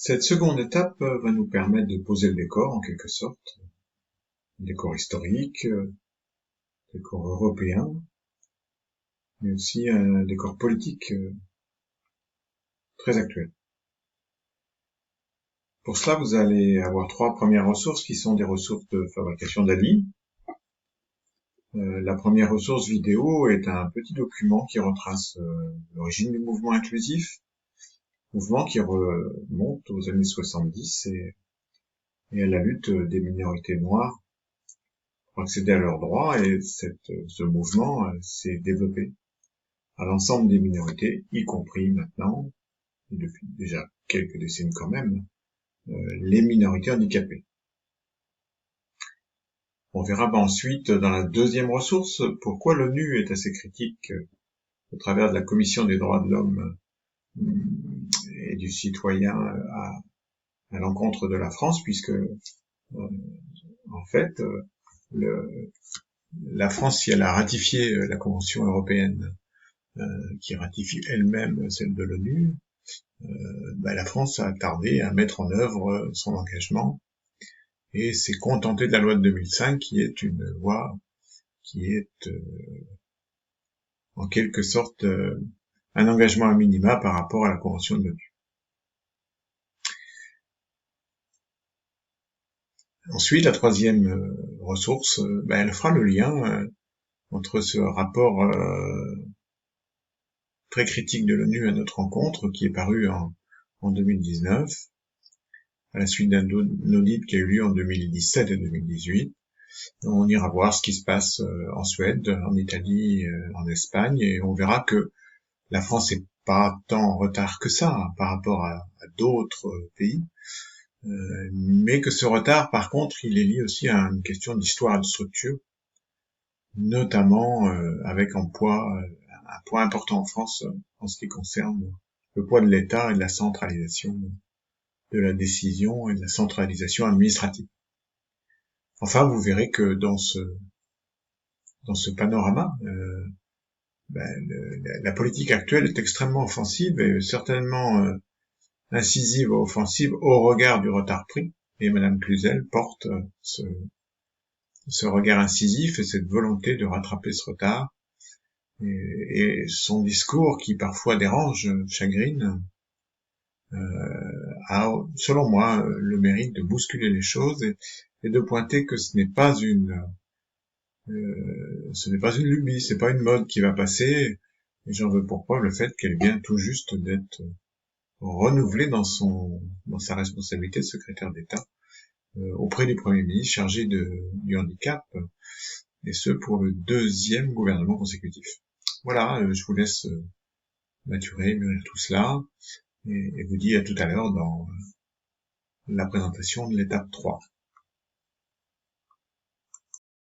Cette seconde étape va nous permettre de poser le décor, en quelque sorte, un décor historique, décor européen, mais aussi un décor politique très actuel. Pour cela, vous allez avoir trois premières ressources qui sont des ressources de fabrication d'ADI. La première ressource vidéo est un petit document qui retrace l'origine du mouvement inclusif, mouvement qui remonte aux années 70 et à la lutte des minorités noires pour accéder à leurs droits, et ce mouvement s'est développé à l'ensemble des minorités, y compris maintenant, et depuis déjà quelques décennies quand même, les minorités handicapées. On verra ensuite dans la deuxième ressource pourquoi l'ONU est assez critique au travers de la Commission des droits de l'homme et du citoyen à l'encontre de la France, puisque en fait la France, si elle a ratifié la Convention européenne qui ratifie elle-même celle de l'ONU, la France a tardé à mettre en œuvre son engagement et s'est contentée de la loi de 2005 qui est une loi qui est en quelque sorte un engagement à minima par rapport à la Convention de l'ONU. Ensuite, la troisième ressource, elle fera le lien entre ce rapport très critique de l'ONU à notre rencontre, qui est paru en 2019, à la suite d'un audit qui a eu lieu en 2017 et 2018. On ira voir ce qui se passe en Suède, en Italie, en Espagne, et on verra que la France n'est pas tant en retard que ça par rapport à d'autres pays, mais que ce retard, par contre, il est lié aussi à une question d'histoire et de structure, notamment avec un poids important en France en ce qui concerne le poids de l'État et de la centralisation de la décision et de la centralisation administrative. Enfin, vous verrez que dans ce panorama, la politique actuelle est extrêmement offensive et certainement incisive et offensive au regard du retard pris. Et Madame Cluzel porte ce regard incisif et cette volonté de rattraper ce retard. Et son discours, qui parfois dérange, chagrine, a, selon moi, le mérite de bousculer les choses et de pointer que ce n'est pas une lubie, c'est pas une mode qui va passer, et j'en veux pour preuve le fait qu'elle vient tout juste d'être renouvelée dans sa responsabilité de secrétaire d'État auprès du Premier ministre chargé du handicap, et ce pour le deuxième gouvernement consécutif. Voilà, je vous laisse maturer, mûrir tout cela, et vous dis à tout à l'heure dans la présentation de l'étape 3.